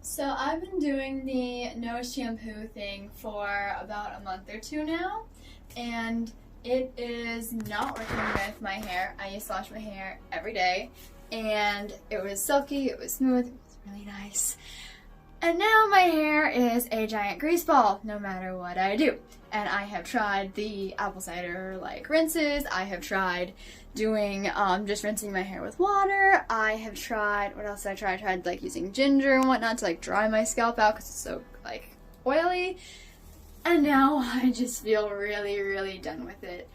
So I've been doing the no shampoo thing for about a month or two now, and it is not working with my hair. I used to wash my hair every day, and it was silky, it was smooth, it was really nice. And now my hair is a giant grease ball, no matter what I do. And I have tried the apple cider rinses. I have tried doing just rinsing my hair with water. I have tried, what else did I try? I tried using ginger and whatnot to dry my scalp out because it's so oily. And now I just feel really, really done with it.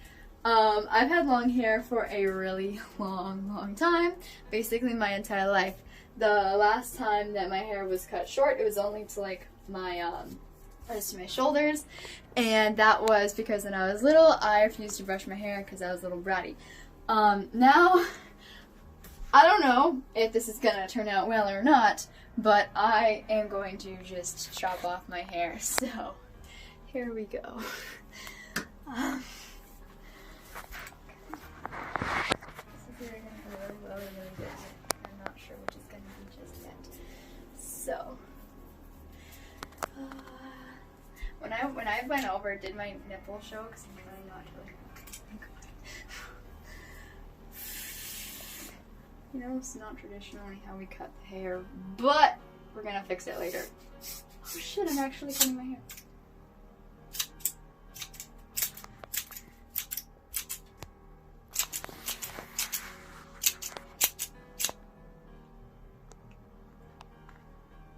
I've had long hair for a really long time, basically my entire life. The last time that my hair was cut short, it was only to my shoulders, and that was because when I was little, I refused to brush my hair because I was a little bratty. Now, I don't know if this is gonna turn out well or not, but I am going to just chop off my hair, so here we go. This is either gonna go really well or really good. I'm not sure which is gonna be just yet. So, when I went over, did my nipple show? Because I'm trying not to. You know, it's not traditionally how we cut the hair, but we're gonna fix it later. Oh shit! I'm actually cutting my hair.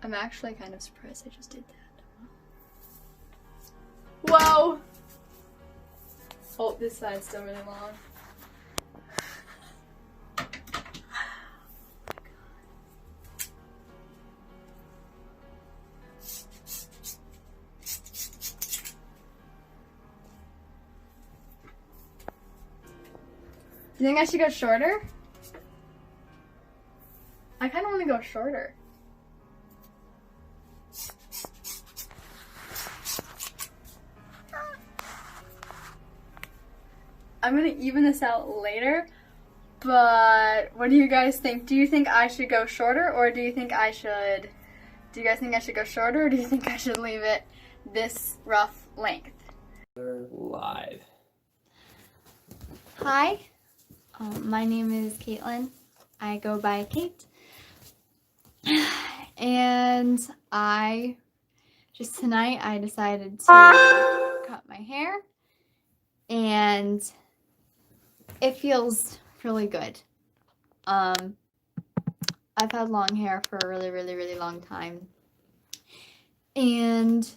I'm actually kind of surprised I just did that. Whoa! Oh, this side's still really long. You think I should go shorter? I kind of want to go shorter. I'm gonna even this out later, but what do you guys think? Do you think I should go shorter, or do you think I should, do you guys think I should go shorter, or do you think I should leave it this rough length? We're live. Hi, my name is Caitlin. I go by Kate, and tonight I decided to cut my hair, and it feels really good. I've had long hair for a really long time, and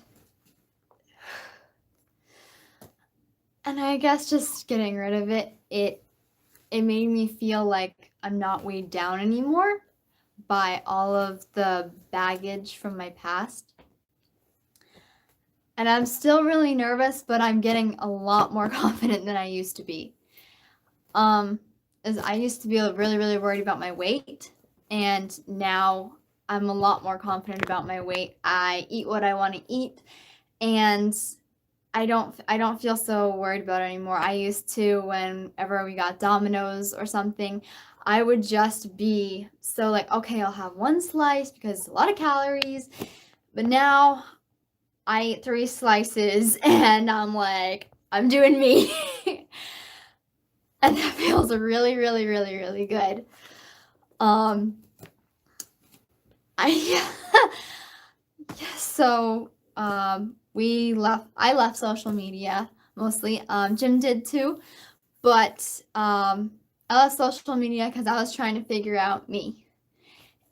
I guess just getting rid of it, it made me feel like I'm not weighed down anymore by all of the baggage from my past. And I'm still really nervous, but I'm getting a lot more confident than I used to be. As I used to be really worried about my weight, and now I'm a lot more confident about my weight. I eat what I want to eat, and I don't feel so worried about it anymore. I used to, whenever we got Domino's or something, I would just be so okay, I'll have one slice because it's a lot of calories, but now I eat 3 slices and I'm I'm doing me. And that feels really good. So I left social media mostly. Jim did too, but I left social media because I was trying to figure out me.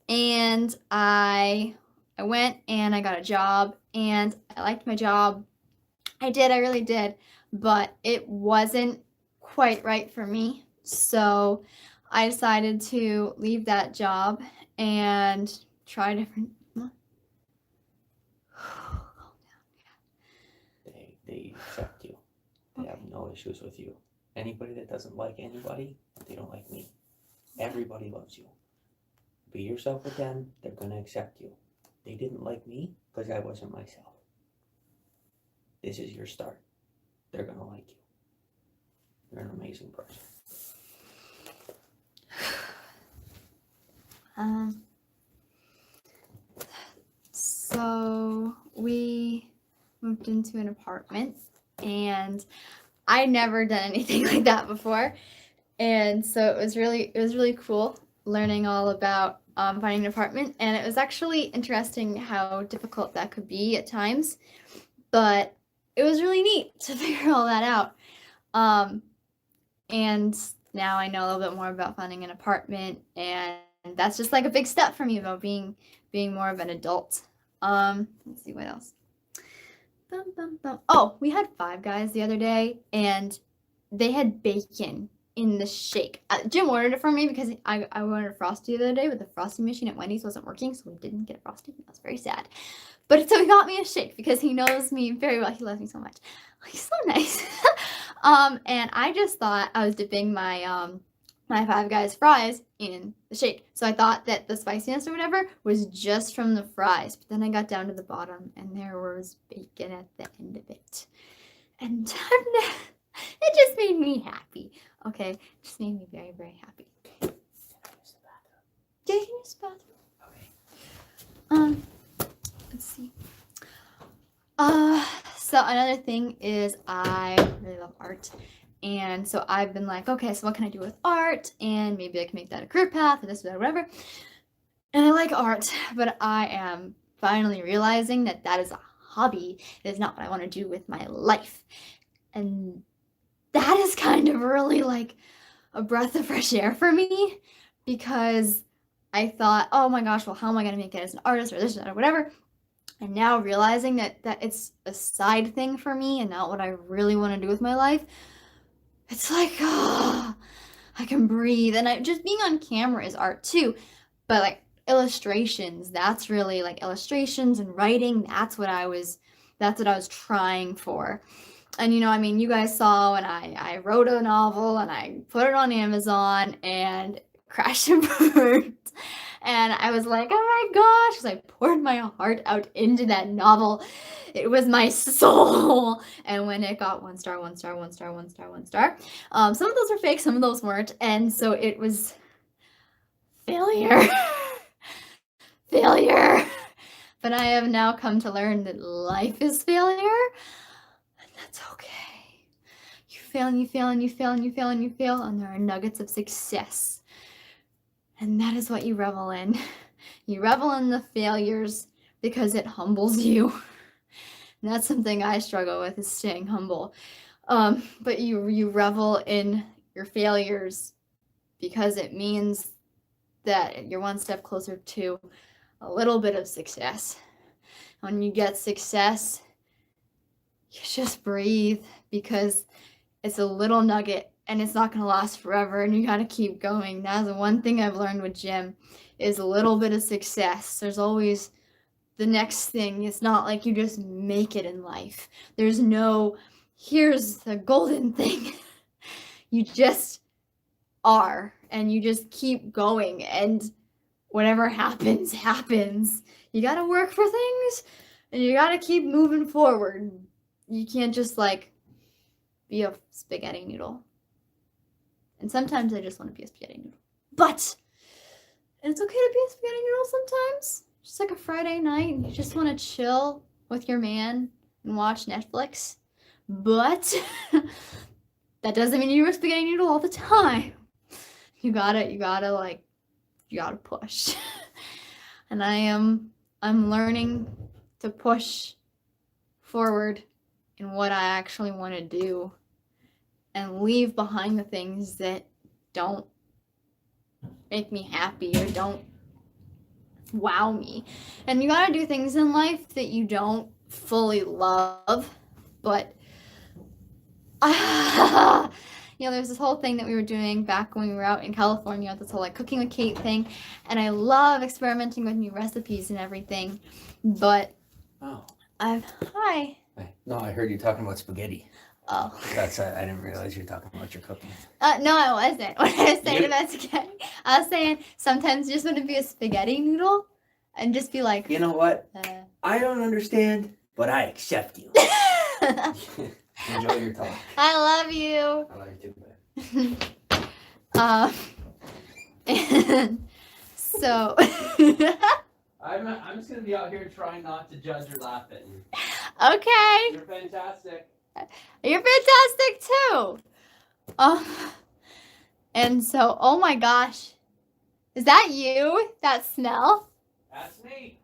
And I went and I got a job, and I liked my job. I really did, but it wasn't quite right for me. So I decided to leave that job and try different. They accept you. They have no issues with you. Anybody that doesn't like anybody, they don't like me. Everybody loves you. Be yourself with them, they're gonna accept you. They didn't like me because I wasn't myself. This is your start. They're gonna like you. You're an amazing person. So we moved into an apartment, and I'd never done anything like that before. And so it was really cool learning all about finding an apartment. And it was actually interesting how difficult that could be at times. But it was really neat to figure all that out. And now I know a little bit more about finding an apartment, and that's just like a big step for me about being more of an adult. Let's see what else. Oh, we had Five Guys the other day, and they had bacon in the shake. Jim ordered it for me because I wanted a Frosty the other day, but the Frosty machine at Wendy's wasn't working, so we didn't get a Frosty. I was very sad. But so he got me a shake because he knows me very well. He loves me so much. He's so nice. And I just thought I was dipping my my Five Guys fries in the shake. So I thought that the spiciness or whatever was just from the fries. But then I got down to the bottom and there was bacon at the end of it. And it just made me happy. Okay, it just made me very, very happy. Can I use the bathroom? Yeah, you can use the bathroom. Okay. Let's see. So another thing is I really love art. And so I've been like, okay, so what can I do with art? And maybe I can make that a career path or this or that or whatever. And I like art, but I am finally realizing that that is a hobby. It is not what I want to do with my life. And that is kind of really like a breath of fresh air for me, because I thought, oh my gosh, well, how am I going to make it as an artist or this or that or whatever? And now realizing that it's a side thing for me and not what I really want to do with my life, it's like, oh, I can breathe. And just being on camera is art too. But like illustrations, that's really like illustrations and writing. That's what I was trying for. And you guys saw when I wrote a novel and I put it on Amazon and crashed and burned. And I was like, oh my gosh, because I poured my heart out into that novel. It was my soul. And when it got 1 star, 1 star, 1 star, 1 star, 1 star, some of those were fake, some of those weren't. And so it was failure. Failure. But I have now come to learn that life is failure. And that's okay. You fail and you fail and you fail and you fail and you fail. And there are nuggets of success. And that is what you revel in. You revel in the failures because it humbles you. And that's something I struggle with, is staying humble. But you revel in your failures because it means that you're one step closer to a little bit of success. When you get success, you just breathe, because it's a little nugget and it's not going to last forever, and you got to keep going. That's the one thing I've learned with Jim, is a little bit of success. There's always the next thing. It's not like you just make it in life. There's no, here's the golden thing. You just are, and you just keep going, and whatever happens, happens. You got to work for things, and you got to keep moving forward. You can't just like be a spaghetti noodle. And sometimes I just want to be a spaghetti noodle. But it's okay to be a spaghetti noodle sometimes. Just like a Friday night, and you just want to chill with your man and watch Netflix. But that doesn't mean you're a spaghetti noodle all the time. You gotta push. And I'm learning to push forward in what I actually want to do, and leave behind the things that don't make me happy or don't wow me. And you gotta do things in life that you don't fully love, but there's this whole thing that we were doing back when we were out in California, this whole like cooking with Kate thing, and I love experimenting with new recipes and everything, but hi. No, I heard you talking about spaghetti. Oh. That's I didn't realize you were talking about your cooking. No, I wasn't. When I was saying about spaghetti, I was saying sometimes you just want to be a spaghetti noodle and just be like, you know what? I don't understand, but I accept you. Enjoy your talk. I love you. I love you too, man. And so I'm just gonna be out here trying not to judge or laugh at you. Okay. You're fantastic. You're fantastic too. And so, oh my gosh. Is that you? That smell? That's me.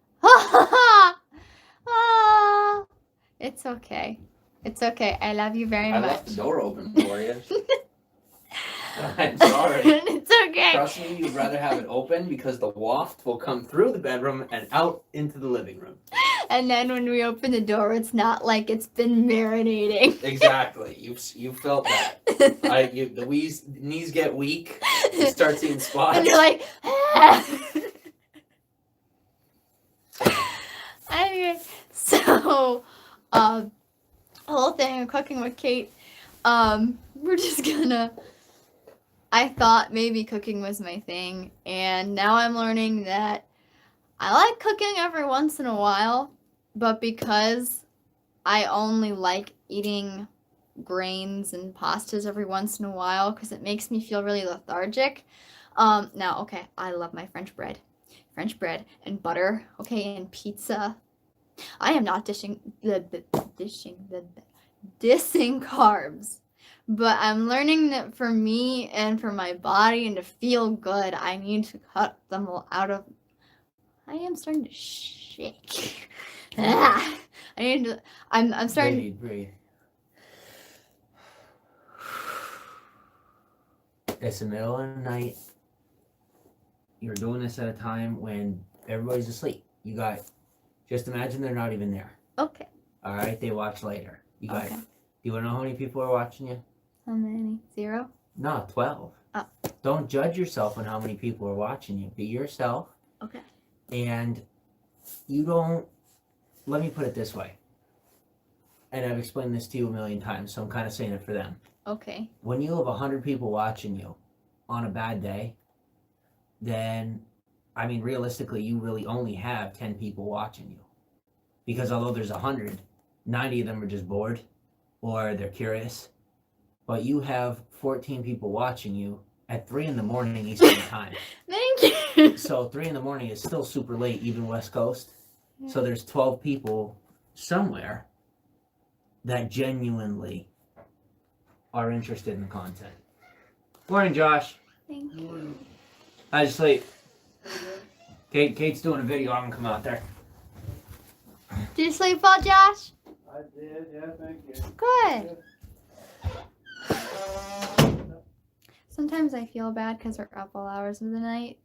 It's okay. It's okay. I love you very I much. left the door open for you. I'm sorry. It's okay. Trust me, you'd rather have it open because the waft will come through the bedroom and out into the living room. And then when we open the door, it's not like it's been marinating. Exactly. You felt that. The knees get weak. You start seeing spots. And you're like, ah. Anyway, so, the whole thing of cooking with Kate, we're just gonna, I thought maybe cooking was my thing, and now I'm learning that I like cooking every once in a while, but because I only like eating grains and pastas every once in a while because it makes me feel really lethargic. Now, okay, I love my French bread and butter, okay, and pizza. I am not dissing carbs, but I'm learning that for me and for my body and to feel good, I need to cut them out of. I am starting to shake. I need to. I'm starting. Breathe. It's the middle of the night. You're doing this at a time when everybody's asleep. Just imagine they're not even there. Okay. All right, they watch later. Okay. Do you want to know how many people are watching you? How many? 0? No, 12. Oh. Don't judge yourself on how many people are watching you. Be yourself. Okay. And you don't. Let me put it this way. And I've explained this to you a million times, so I'm kind of saying it for them. Okay. When you have 100 people watching you on a bad day, then, I mean, realistically, you really only have 10 people watching you. Because although there's 100, 90 of them are just bored or they're curious. But you have 14 people watching you at 3 in the morning Eastern time. Thank you. So 3 in the morning is still super late, even West Coast. Yeah. So there's 12 people somewhere that genuinely are interested in the content. Morning, Josh. Thank you. How'd you sleep? Kate's doing a video. I'm gonna come out there. Did you sleep well, Josh? I did, yeah, thank you. Good. Sometimes I feel bad because we're up all hours of the night.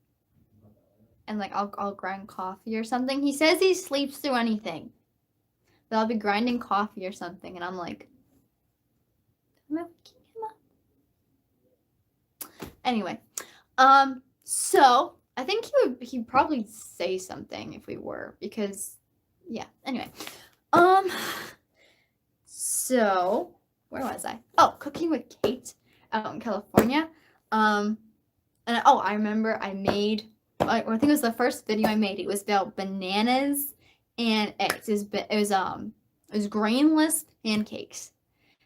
And like I'll grind coffee or something. He says he sleeps through anything. But I'll be grinding coffee or something and I'm like, am I waking him up? Anyway. So I think he'd probably say something if we were, because yeah, anyway. So where was I? Oh, cooking with Kate out in California. And I remember I made, I think it was the first video I made. It was about bananas and eggs. It was grainless pancakes.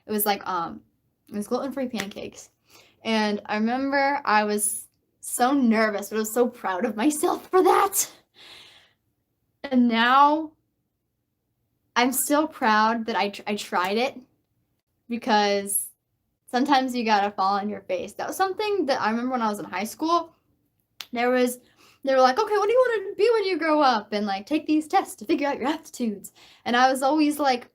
It was like it was gluten-free pancakes. And I remember I was so nervous, but I was so proud of myself for that. And now I'm still proud that I tried it, because sometimes you gotta fall on your face. That was something that I remember when I was in high school. They were like, okay, what do you want to be when you grow up? And like, take these tests to figure out your aptitudes. And I was always like,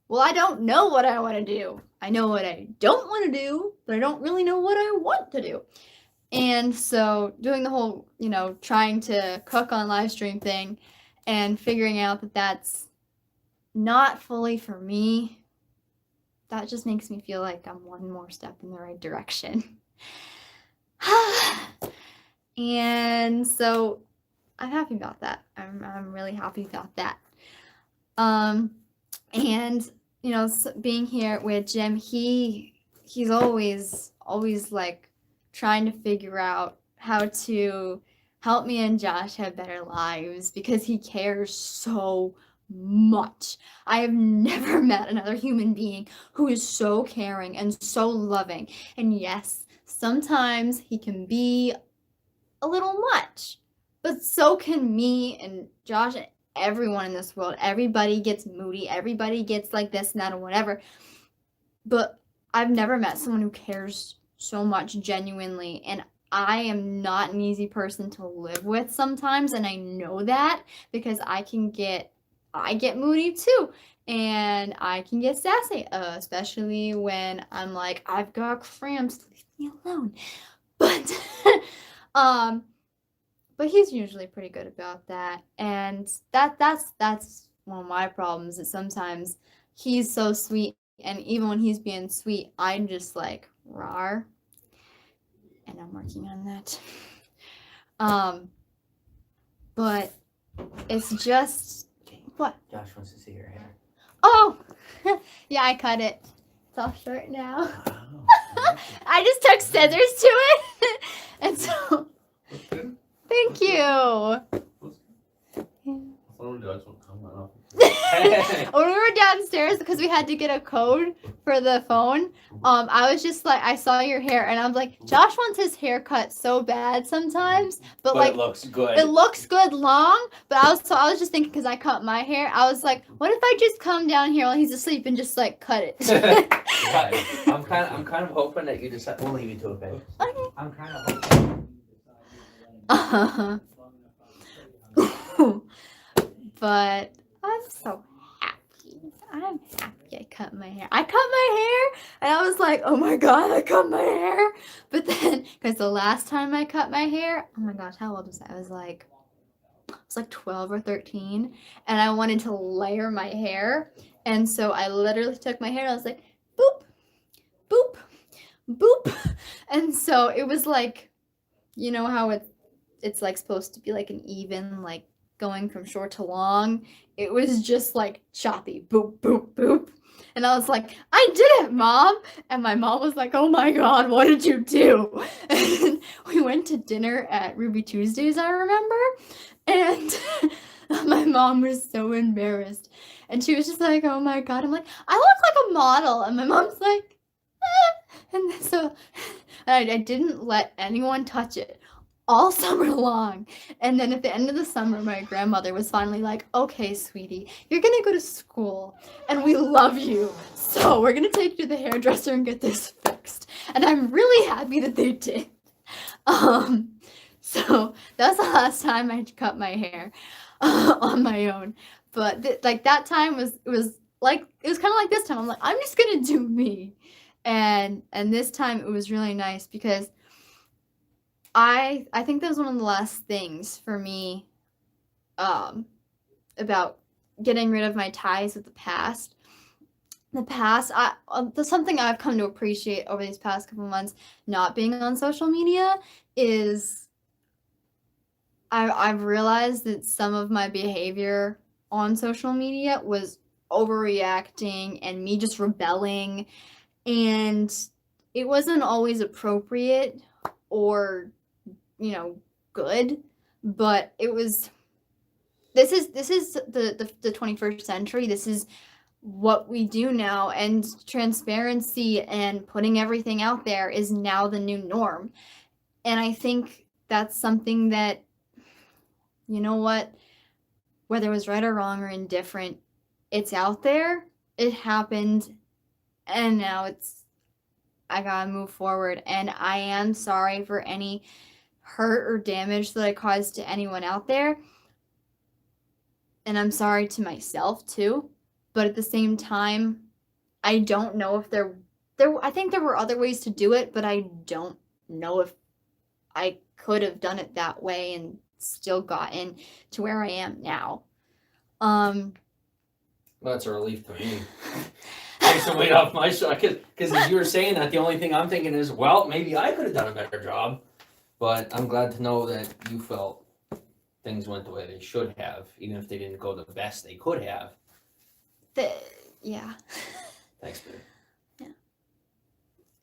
well, I don't know what I want to do. I know what I don't want to do, but I don't really know what I want to do. And so doing the whole, trying to cook on live stream thing and figuring out that that's not fully for me, that just makes me feel like I'm one more step in the right direction. And so I'm happy about that. I'm really happy about that. And being here with Jim, he's always like trying to figure out how to help me and Josh have better lives, because he cares so much. I have never met another human being who is so caring and so loving. And yes, sometimes he can be a little much, But so can me and Josh and everyone in this world. Everybody gets moody. Everybody gets like this and that or whatever. But I've never met someone who cares so much genuinely. And I am not an easy person to live with sometimes. And I know that because I get moody too. And I can get sassy, especially when I'm like, I've got cramps, leave me alone. But, but he's usually pretty good about that. And that's one of my problems is sometimes he's so sweet. And even when he's being sweet, I'm just like, rawr. And I'm working on that. But it's just, what? Josh wants to see your hair. Oh, yeah, I cut it. It's all short now. Oh, I just took scissors to it. And so, Looks good. thank you. Looks good. I don't know, I just want to come off. When we were downstairs because we had to get a code for the phone, I was just like, I saw your hair and I was like, Josh wants his hair cut so bad sometimes, but like it looks good. it looks good long. But I was just thinking because I cut my hair, I was like, what if I just come down here while he's asleep and just like cut it? I'm kind of hoping that you decide. We'll leave you to it, babe. Okay. I'm kind of hoping. But I'm so happy. I'm happy I cut my hair. I cut my hair and I was like, oh my god, I cut my hair. But then, because the last time I cut my hair, oh my gosh, how old was I? I was like 12 or 13. And I wanted to layer my hair. And so I literally took my hair and I was like, boop, boop, boop. And so it was like, you know how it's like supposed to be like an even, like going from short to long. It was just like choppy, boop, boop, boop. And I was like, I did it, Mom. And my mom was like, oh my god, what did you do? And we went to dinner at Ruby Tuesdays, I remember. And my mom was so embarrassed. And she was just like, oh my god. I'm like, I look like a model. And my mom's like, eh. And so I didn't let anyone touch it all summer long. And then at the end of the summer, my grandmother was finally like, okay, sweetie, you're gonna go to school and we love you. So we're gonna take you to the hairdresser and get this fixed. And I'm really happy that they did. So that was the last time I cut my hair on my own. But like that time it was kind of like this time. I'm like, I'm just gonna do me. And this time it was really nice because I think that was one of the last things for me about getting rid of my ties with the past. The past, there's something I've come to appreciate over these past couple months not being on social media is I've realized that some of my behavior on social media was overreacting and me just rebelling, and it wasn't always appropriate or good, but it was this is the 21st century. This is what we do now, and transparency and putting everything out there is now the new norm. And I think that's something that, you know what, whether it was right or wrong or indifferent, it's out there, it happened, and now I gotta move forward. And I am sorry for any hurt or damage that I caused to anyone out there. And I'm sorry to myself too. But at the same time, I don't know if I think there were other ways to do it, but I don't know if I could have done it that way and still gotten to where I am now. Well, that's a relief to me. Takes some weight off my shoulder. Because as you were saying that, the only thing I'm thinking is, well, maybe I could have done a better job. But I'm glad to know that you felt things went the way they should have, even if they didn't go the best they could have. Yeah. Thanks, babe. Yeah.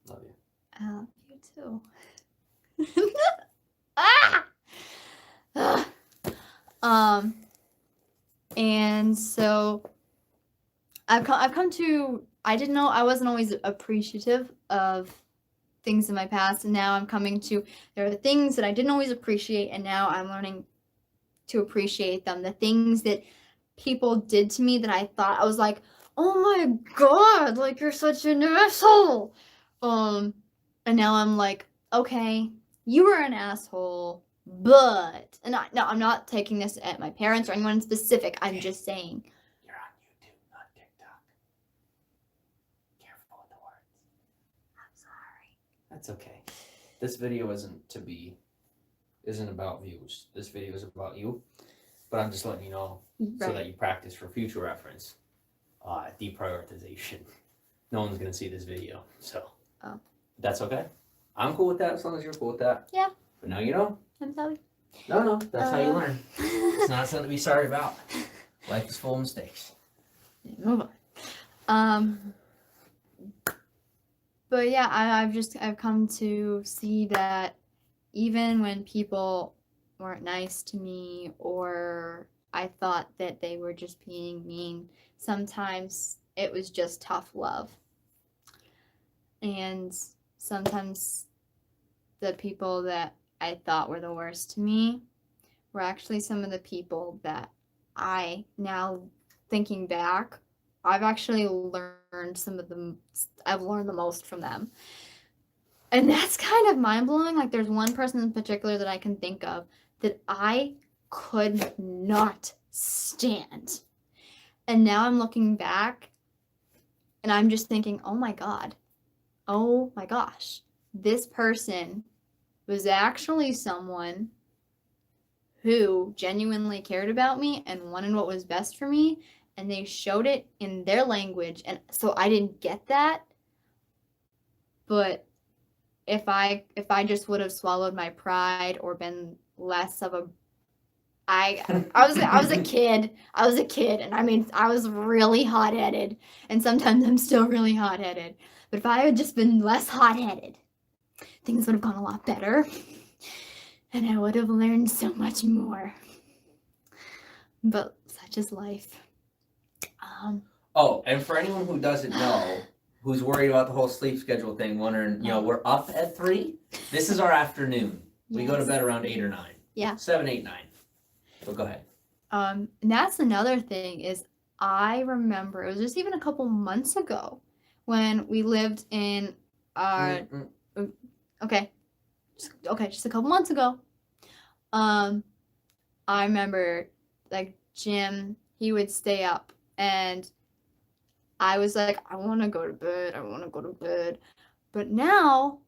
Love you. I love you too. And so I've come to, I didn't know, I wasn't always appreciative of things in my past, and now I'm coming to, there are things that I didn't always appreciate, and now I'm learning to appreciate them. The things that people did to me that I thought, I was like, oh my god, like, you're such an asshole. And now I'm like, okay, you were an asshole, but, and I'm not taking this at my parents or anyone specific. I'm just saying. You're on YouTube, not TikTok. Careful with the words. I'm sorry. That's okay. This video isn't about views. This video is about you. But I'm just letting you know so that you practice for future reference. Deprioritization. No one's gonna see this video, so that's okay. I'm cool with that as long as you're cool with that. Yeah. But now you know. I'm sorry. No, that's how you learn. It's not something to be sorry about. Life is full of mistakes. Move on. But yeah, I've come to see that even when people weren't nice to me, or I thought that they were just being mean, sometimes it was just tough love. And sometimes the people that I thought were the worst to me were actually some of the people that now thinking back, I've actually learned I've learned the most from them. And that's kind of mind-blowing. Like, there's one person in particular that I can think of that I could not stand. And now I'm looking back and I'm just thinking, oh my gosh, this person was actually someone who genuinely cared about me and wanted what was best for me, and they showed it in their language. And so I didn't get that. But if I just would have swallowed my pride or been less of a I was a kid. I was a kid, and I mean, I was really hot-headed, and sometimes I'm still really hot-headed. But if I had just been less hot-headed, things would have gone a lot better, and I would have learned so much more. But such is life. Oh, and for anyone who doesn't know, who's worried about the whole sleep schedule thing, wondering, we're up at 3. This is our afternoon. Yes. We go to bed around 8 or 9. Yeah. 7, 8, 9. So go ahead. And that's another thing is I remember it was just even a couple months ago when we lived in our just a couple months ago. I remember like Jim, he would stay up and I was like, I want to go to bed. But now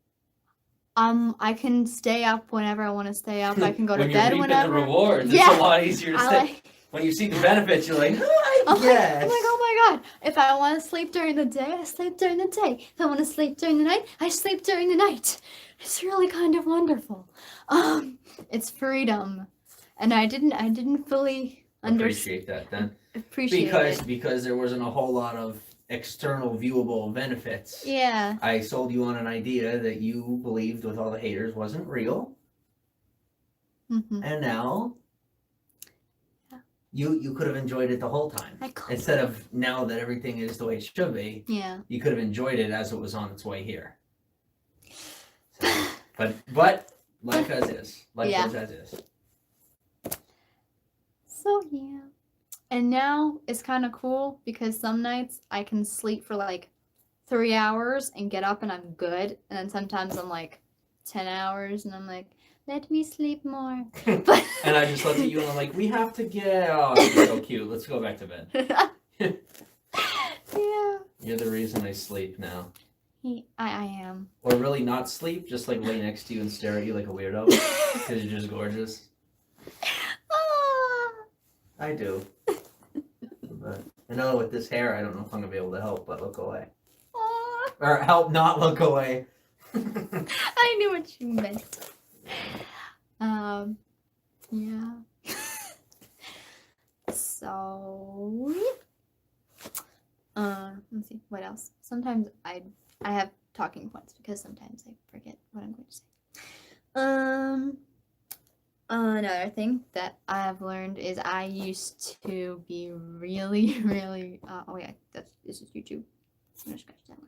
I can stay up whenever I want to stay up. I can go to bed whenever. When you're reaping the rewards, it's a lot easier to stay. When you see the benefits, you're like, yes. I'm like, oh my god. If I want to sleep during the day, I sleep during the day. If I want to sleep during the night, I sleep during the night. It's really kind of wonderful. It's freedom. And I didn't fully appreciate that then. Because there wasn't a whole lot of external viewable benefits. Yeah. I sold you on an idea that you believed with all the haters wasn't real. Mm-hmm. And now you could have enjoyed it the whole time. Instead of now that everything is the way it should be. Yeah. You could have enjoyed it as it was on its way here. So, but life as is. Life goes as is. So yeah. And now it's kind of cool because some nights I can sleep for like 3 hours and get up and I'm good. And then sometimes I'm like 10 hours and I'm like, let me sleep more. And I just look at you and I'm like, we have to get... Oh, you're so cute. Let's go back to bed. Yeah. You're the reason I sleep now. I am. Or really not sleep, just like lay next to you and stare at you like a weirdo. Because you're just gorgeous. I do. But I know with this hair, I don't know if I'm going to be able to help but look away. Aww. Or help not look away. I knew what you meant. Yeah. So, let's see, what else? Sometimes I have talking points because sometimes I forget what I'm going to say. Another thing that I have learned is I used to be really, really, this is YouTube. I'm gonna scratch that one.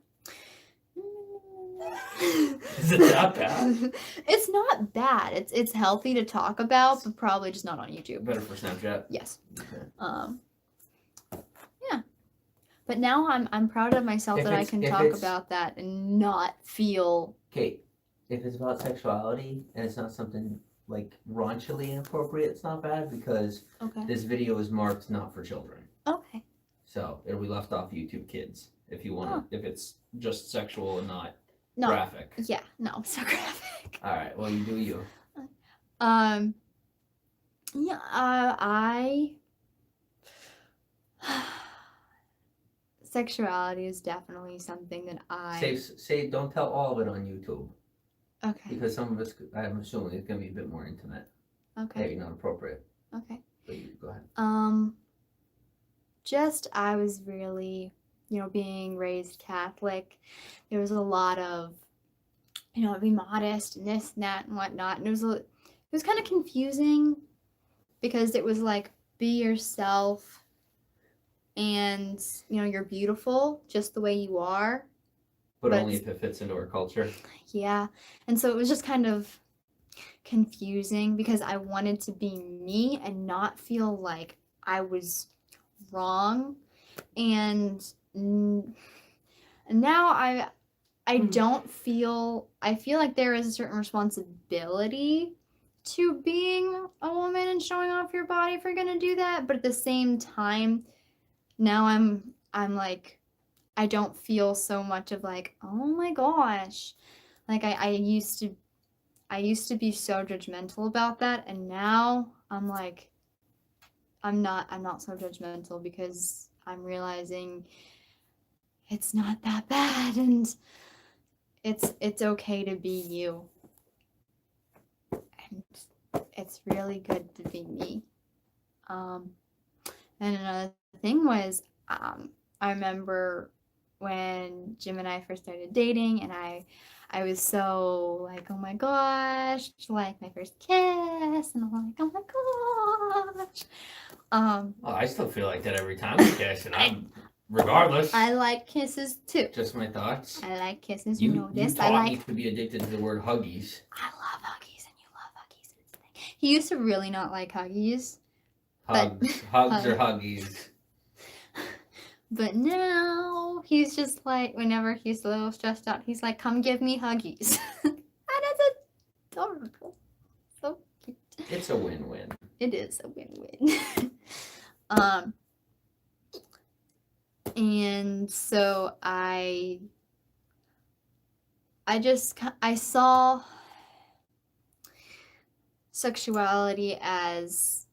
Is it that bad? It's not bad. It's healthy to talk about, but probably just not on YouTube. Better for Snapchat. Yes. Okay. Yeah. But now I'm proud of myself If that I it's- can if talk it's- about that and not feel. Kate, if it's about sexuality and it's not something like raunchily inappropriate, it's not bad because Okay. this video is marked not for children. Okay. So it'll be left off YouTube Kids if you want to, if it's just sexual and not No. graphic. Yeah. No. So graphic. All right. Well, you do you. Yeah. I. Sexuality is definitely something that I. Say don't tell all of it on YouTube Okay. because some of it's, I'm assuming it's gonna be a bit more intimate. Okay. Maybe not appropriate. Okay. But you go ahead. Just I was really, being raised Catholic, there was a lot of, be modest and this and that and whatnot, and it was kind of confusing because it was like be yourself, and you're beautiful just the way you are. But only if it fits into our culture. Yeah, and so it was just kind of confusing because I wanted to be me and not feel like I was wrong, and now I don't feel, I feel like there is a certain responsibility to being a woman and showing off your body if you're gonna do that, but at the same time now I'm like, I don't feel so much of like, oh my gosh, like I used to be so judgmental about that, and now I'm like, I'm not so judgmental because I'm realizing it's not that bad, and it's okay to be you, and it's really good to be me. And another thing was, I remember when Jim and I first started dating, and I was so like, oh my gosh, like my first kiss, and I'm like, oh my gosh. Oh, I still feel like that every time we kiss, and I'm regardless. I like kisses too. Just my thoughts. I like kisses. You You know this. taught I me like. to be addicted to the word huggies. I love huggies, and you love huggies. He used to really not like huggies. Hugs or huggies. But now he's just like, whenever he's a little stressed out, he's like, come give me huggies. And it's adorable. So cute. It's a win-win. It is a win-win. And so I saw sexuality as,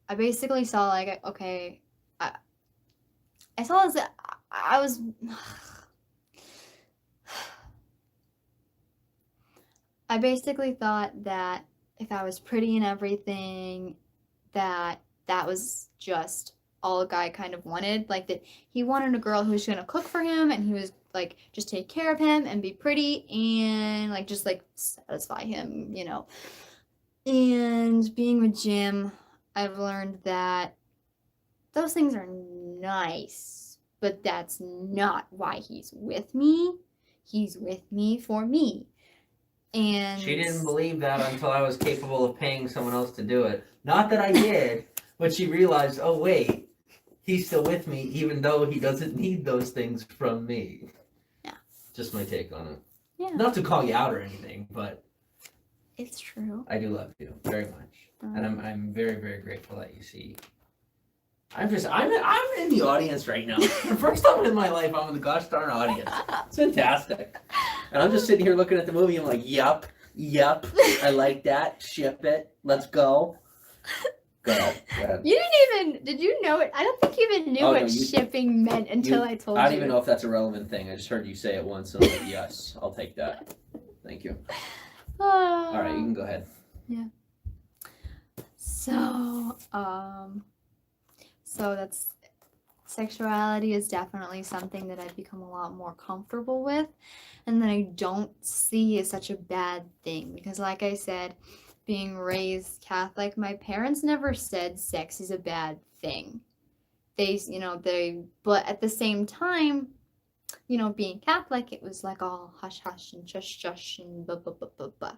I basically saw like, okay, I saw as I was, I basically thought that if I was pretty and everything, that was just all a guy kind of wanted. Like that he wanted a girl who's gonna cook for him, and he was like just take care of him and be pretty and like just like satisfy him, And being with Jim, I've learned that those things are nice, but that's not why he's with me. He's with me for me. And She didn't believe that until I was capable of paying someone else to do it. Not that I did, but she realized, oh wait, he's still with me even though he doesn't need those things from me. Yeah. Just my take on it. Yeah. Not to call you out or anything, but it's true. I do love you very much. And I'm very, very grateful that you see. I'm in the audience right now. The first time in my life I'm in the gosh darn audience. It's fantastic. And I'm just sitting here looking at the movie. I'm like, yep, I like that. Ship it. Let's go. Go ahead. You did you know it? I don't think you even knew what shipping meant until I told you. I don't even know if that's a relevant thing. I just heard you say it once and I'm like, yes, I'll take that. Thank you. All right, you can go ahead. Yeah. So, that's sexuality is definitely something that I've become a lot more comfortable with, and that I don't see as such a bad thing because, like I said, being raised Catholic, my parents never said sex is a bad thing. But at the same time, you know, being Catholic, it was like all hush hush and shush shush and blah blah blah blah blah.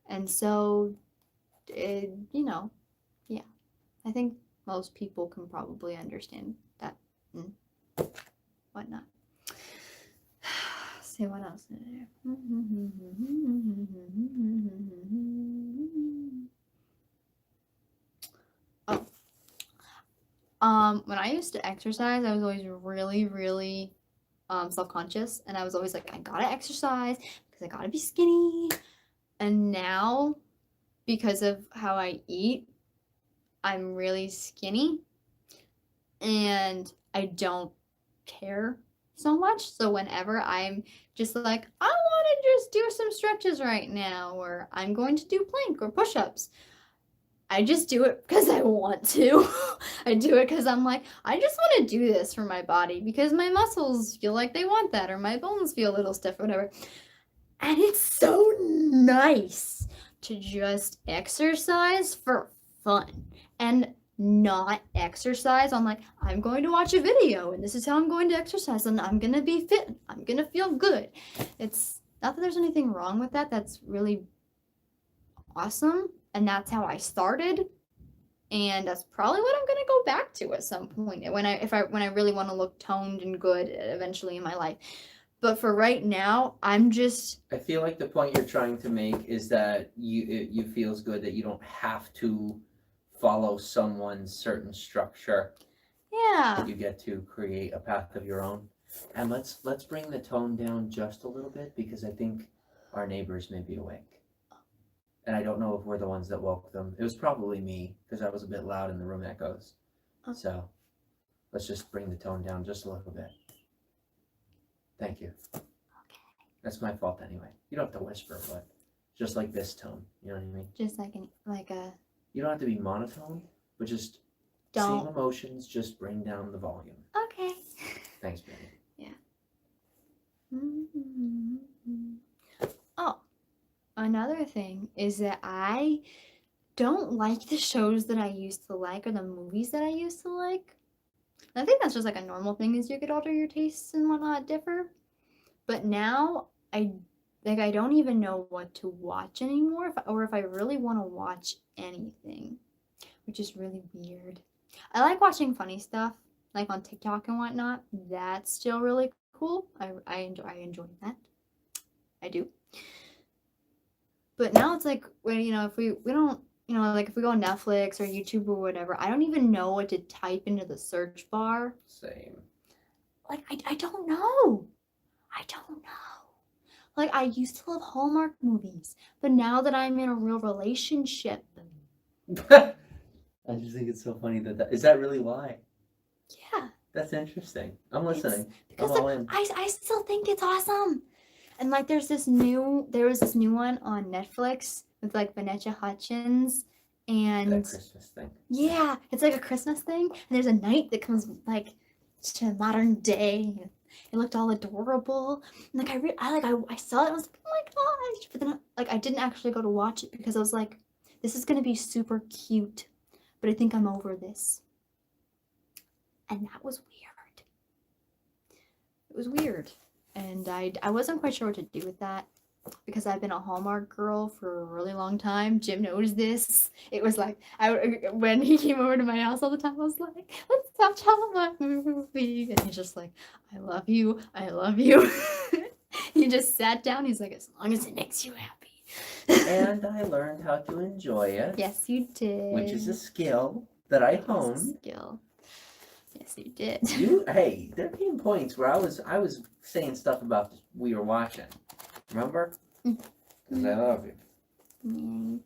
And so, you know, yeah, I think most people can probably understand that and whatnot. See what else is there. When I used to exercise, I was always really, really self-conscious, and I was always like, I gotta exercise because I gotta be skinny. And now, because of how I eat, I'm really skinny, and I don't care so much. So whenever I'm just like, I want to just do some stretches right now, or I'm going to do plank or push-ups, I just do it because I want to. I do it because I'm like, I just want to do this for my body because my muscles feel like they want that, or my bones feel a little stiff, or whatever. And it's so nice to just exercise for fun and not exercise on like, I'm going to watch a video and this is how I'm going to exercise and I'm going to be fit. I'm going to feel good. It's not that there's anything wrong with that. That's really awesome. And that's how I started. And that's probably what I'm going to go back to at some point when I really want to look toned and good eventually in my life. But for right now, I'm just. I feel like the point you're trying to make is that you feels good that you don't have to follow someone's certain structure. Yeah. You get to create a path of your own. And let's bring the tone down just a little bit because I think our neighbors may be awake. And I don't know if we're the ones that woke them. It was probably me because I was a bit loud in the room echoes. Okay. So let's just bring the tone down just a little bit. Thank you. Okay. That's my fault anyway. You don't have to whisper, but just like this tone. You know what I mean? Just like a. You don't have to be monotone, but just Don't. same emotions, just bring down the volume. Okay. Thanks, baby. Yeah. Oh, another thing is that I don't like the shows that I used to like or the movies that I used to like. I think that's just like a normal thing as you get older, your tastes and whatnot differ. But now I don't even know what to watch anymore, if I really want to watch anything, which is really weird. I like watching funny stuff, like on TikTok and whatnot. That's still really cool. I enjoy that. I do. But now it's like, when, you know, if we don't, you know, like if we go on Netflix or YouTube or whatever, I don't even know what to type into the search bar. Same. Like, I don't know. I don't know. Like, I used to love Hallmark movies, but now that I'm in a real relationship. I just think it's so funny is that really why? Yeah. That's interesting. I'm listening. Because I'm all in. I still think it's awesome. And like there was this new one on Netflix with like Vanessa Hudgens and That Christmas thing. Yeah, it's like a Christmas thing. And there's a knight that comes like to modern day. It looked all adorable. And like I saw it, I was like, oh my gosh. But then like I didn't actually go to watch it because I was like, this is gonna be super cute. But I think I'm over this. And that was weird. It was weird. And I wasn't quite sure what to do with that because I've been a Hallmark girl for a really long time. Jim knows this. It was like when he came over to my house all the time, I was like, let's watch Hallmark movie. And he's just like, I love you. I love you. He just sat down. He's like, as long as it makes you happy. And I learned how to enjoy it. Yes, you did. Which is a skill that I honed. It's a skill. Yes, you did. Hey, there came points where I was saying stuff about we were watching. Remember? Because I love you.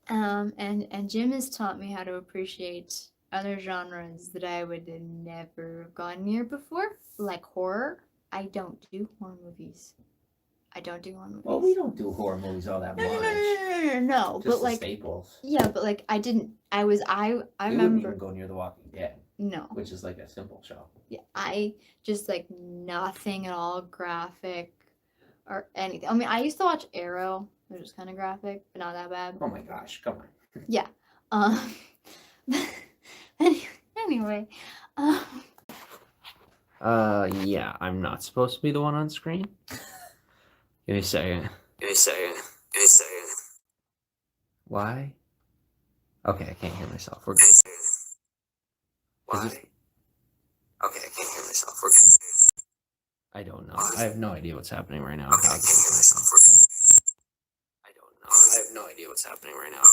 And Jim has taught me how to appreciate other genres that I would never have gone near before, like horror. I don't do horror movies. Well, we don't do horror movies all that much. No. Just But the like staples. Yeah, but like I didn't. I We remember. wouldn't even go near The Walking Dead. No. Which is like a simple show. Yeah, I just like nothing at all graphic or anything. I mean, I used to watch Arrow, which was kind of graphic, but not that bad. Oh my gosh, come on. Yeah. Anyway, Yeah, I'm not supposed to be the one on screen. Give me a second. Why? Okay, I can't hear myself. We're good. Why? Okay, I can't hear myself. We're good. I don't know. I have no idea what's happening right now. Okay, I can't hear myself. I don't know. I have no idea what's happening right now.